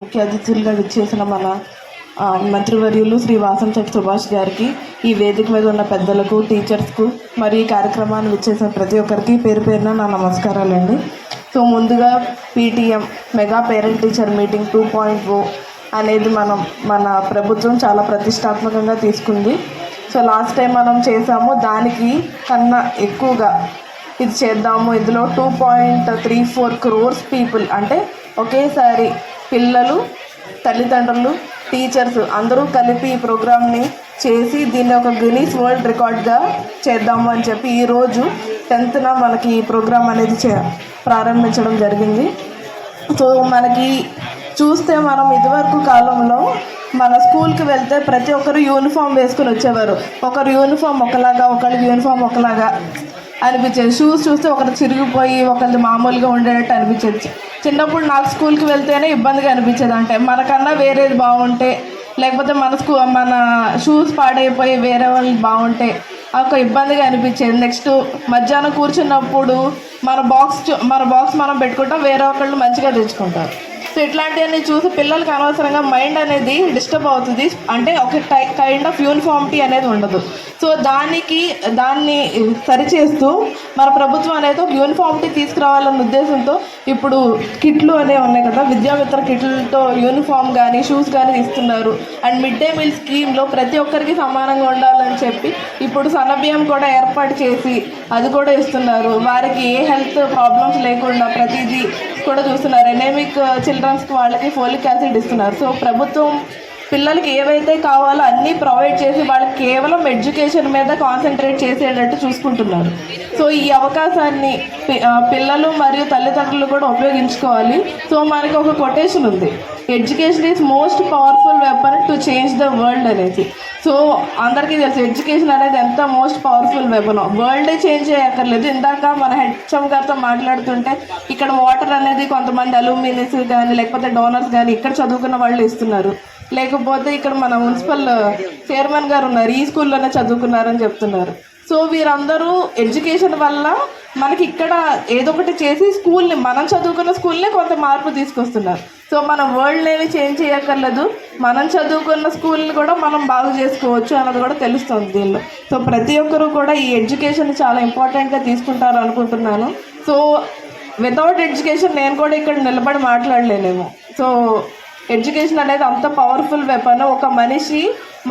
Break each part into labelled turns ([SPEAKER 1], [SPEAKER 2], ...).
[SPEAKER 1] ముఖ్య అతిథులుగా విచ్చేసిన మన మంత్రివర్యులు శ్రీ వాసంశెట్టి సుభాష్ గారికి, ఈ వేదిక మీద ఉన్న పెద్దలకు, టీచర్స్కు మరియు ఈ కార్యక్రమాన్ని విచ్చేసిన ప్రతి ఒక్కరికి పేరు పేరున నా నమస్కారాలండి. సో ముందుగా PTM mega parent teacher meeting 2.0 అనేది మన ప్రభుత్వం చాలా ప్రతిష్టాత్మకంగా తీసుకుంది. సో లాస్ట్ టైం మనం చేసాము, దానికి కన్నా ఎక్కువగా ఇది చేద్దాము. ఇందులో 2.34 crores పీపుల్, అంటే ఒకేసారి పిల్లలు, తల్లిదండ్రులు, టీచర్స్ అందరూ కలిపి ఈ ప్రోగ్రామ్ని చేసి దీన్ని ఒక గిన్నీస్ వరల్డ్ రికార్డ్గా చేద్దాము అని చెప్పి ఈరోజు 10th మనకి ఈ ప్రోగ్రామ్ అనేది ప్రారంభించడం జరిగింది. సో మనకి చూస్తే మనం ఇదివరకు కాలంలో మన స్కూల్కి వెళ్తే ప్రతి ఒక్కరు యూనిఫామ్ వేసుకుని వచ్చేవారు. ఒకరు యూనిఫామ్ ఒకలాగా, ఒకరికి యూనిఫామ్ ఒకలాగా అనిపించేది. షూస్ చూస్తే ఒకరు చిరిగిపోయి ఒకరిది మామూలుగా ఉండేటట్టు అనిపించేది. చిన్నప్పుడు నాకు స్కూల్కి వెళ్తేనే ఇబ్బందిగా అనిపించేది. అంటే మనకన్నా వేరేది బాగుంటే, లేకపోతే మన షూస్ పాడైపోయి వేరే వాళ్ళు బాగుంటే ఒక ఇబ్బందిగా అనిపించేది. నెక్స్ట్ మధ్యాహ్నం కూర్చున్నప్పుడు మన బాక్స్ మనం పెట్టుకుంటాం, వేరే ఒకళ్ళు మంచిగా తెచ్చుకుంటారు. సో ఇట్లాంటివన్నీ చూసి పిల్లలకి అనవసరంగా మైండ్ అనేది డిస్టర్బ్ అవుతుంది. అంటే ఒక కైండ్ ఆఫ్ యూనిఫామిటీ అనేది ఉండదు. సో దాన్ని సరిచేస్తూ మన ప్రభుత్వం అనేది ఒక యూనిఫామిటీ తీసుకురావాలన్న ఉద్దేశంతో ఇప్పుడు కిట్లు అనేవి ఉన్నాయి కదా, విద్యామిత్ర కిట్లతో యూనిఫామ్ కానీ షూస్ కానీ ఇస్తున్నారు. అండ్ మిడ్ డే మీల్ స్కీమ్లో ప్రతి ఒక్కరికి సమానంగా ఉండాలని చెప్పి ఇప్పుడు సన్నబియ్యం కూడా ఏర్పాటు చేసి అది కూడా ఇస్తున్నారు. వారికి ఏ హెల్త్ ప్రాబ్లమ్స్ లేకుండా ప్రతిదీ కూడా చూస్తున్నారు. ఎనెమిక్ చిల్డ్రన్స్కి వాళ్ళకి ఫోలిక్ యాసిడ్ ఇస్తున్నారు. సో ప్రభుత్వం పిల్లలకి ఏవైతే కావాలో అన్నీ ప్రొవైడ్ చేసి వాళ్ళకి కేవలం ఎడ్యుకేషన్ మీద కాన్సన్ట్రేట్ చేసేటట్టు చూసుకుంటున్నారు. సో ఈ అవకాశాన్ని పిల్లలు మరియు తల్లిదండ్రులు కూడా ఉపయోగించుకోవాలి. సో మనకి ఒక కొటేషన్ ఉంది, education is most powerful weapon to change the world అనేది. సో అందరికీ తెలుసు ఎడ్యుకేషన్ అనేది ఎంత మోస్ట్ పవర్ఫుల్ వెపన్. వరల్డే చేంజ్ చేయక్కర్లేదు. ఇందాక మన హెచ్ఎం గారితో మాట్లాడుతుంటే ఇక్కడ వాటర్ అనేది కొంతమంది అలూమినియస్ కానీ లేకపోతే డోనర్స్ కానీ ఇక్కడ చదువుకున్న వాళ్ళు ఇస్తున్నారు. లేకపోతే ఇక్కడ మన మున్సిపల్ చైర్మన్ గారు ఉన్నారు, ఈ స్కూల్లోనే చదువుకున్నారని చెప్తున్నారు. సో వీరందరూ ఎడ్యుకేషన్ వల్ల మనకి ఇక్కడ ఏదో ఒకటి చేసి స్కూల్ని, మనం చదువుకున్న స్కూల్నే కొంత మార్పు తీసుకొస్తున్నారు. సో మన వరల్డ్ ఏమి చేంజ్ చేయక్కర్లేదు, మనం చదువుకున్న స్కూల్ని కూడా మనం బాగు చేసుకోవచ్చు అన్నది కూడా తెలుస్తుంది దీనిలో. సో ప్రతి ఒక్కరూ కూడా ఈ ఎడ్యుకేషన్ చాలా ఇంపార్టెంట్గా తీసుకుంటారు అనుకుంటున్నాను. సో వితౌట్ ఎడ్యుకేషన్ నేను కూడా ఇక్కడ నిలబడి మాట్లాడలేనేమో. సో ఎడ్యుకేషన్ అనేది అంత పవర్ఫుల్ వెపన్. ఒక మనిషి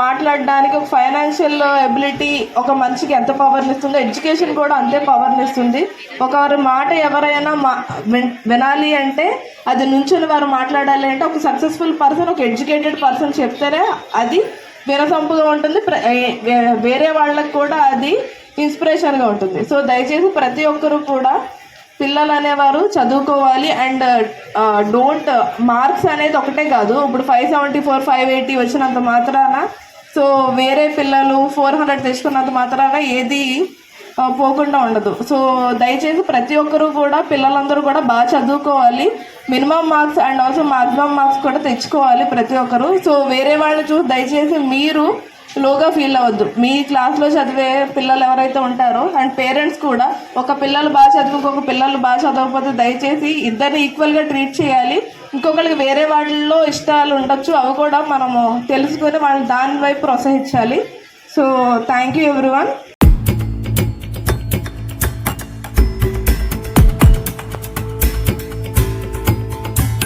[SPEAKER 1] మాట్లాడడానికి, ఒక ఫైనాన్షియల్ ఎబిలిటీ ఒక మనిషికి ఎంత పవర్ని ఇస్తుందో ఎడ్యుకేషన్ కూడా అంతే పవర్ని ఇస్తుంది. ఒకరి మాట ఎవరైనా వినాలి అంటే, అది నుంచుని వారు మాట్లాడాలి అంటే ఒక సక్సెస్ఫుల్ పర్సన్, ఒక ఎడ్యుకేటెడ్ పర్సన్ చెప్తేనే అది వినసొంపుగా ఉంటుంది, వేరే వాళ్ళకి కూడా అది ఇన్స్పిరేషన్గా ఉంటుంది. సో దయచేసి ప్రతి ఒక్కరూ కూడా పిల్లలు అనేవారు చదువుకోవాలి. అండ్ డోంట్ మార్క్స్ అనేది ఒకటే కాదు, ఇప్పుడు 574 580 వచ్చినంత మాత్రాన, సో వేరే పిల్లలు 400 తెచ్చుకున్నంత మాత్రాన ఏది పోకుండా ఉండదు. సో దయచేసి ప్రతి ఒక్కరూ కూడా పిల్లలందరూ కూడా బాగా చదువుకోవాలి. Minimum marks and also maximum marks కూడా తెచ్చుకోవాలి ప్రతి ఒక్కరు. సో వేరే వాళ్ళు చూసి దయచేసి మీరు లోగా ఫీల్ అవ్వద్దు. మీ క్లాస్లో చదివే పిల్లలు ఎవరైతే ఉంటారో అండ్ పేరెంట్స్ కూడా, ఒక పిల్లలు బాగా చదివి ఇంకొక పిల్లలు బాగా చదవకపోతే దయచేసి ఇద్దరిని ఈక్వల్గా ట్రీట్ చేయాలి. ఇంకొకరికి వేరే వాళ్ళలో ఇష్టాలు ఉండొచ్చు, అవి కూడా మనము తెలుసుకొని వాళ్ళని దాని వైపు ప్రోత్సహించాలి. So thank you everyone.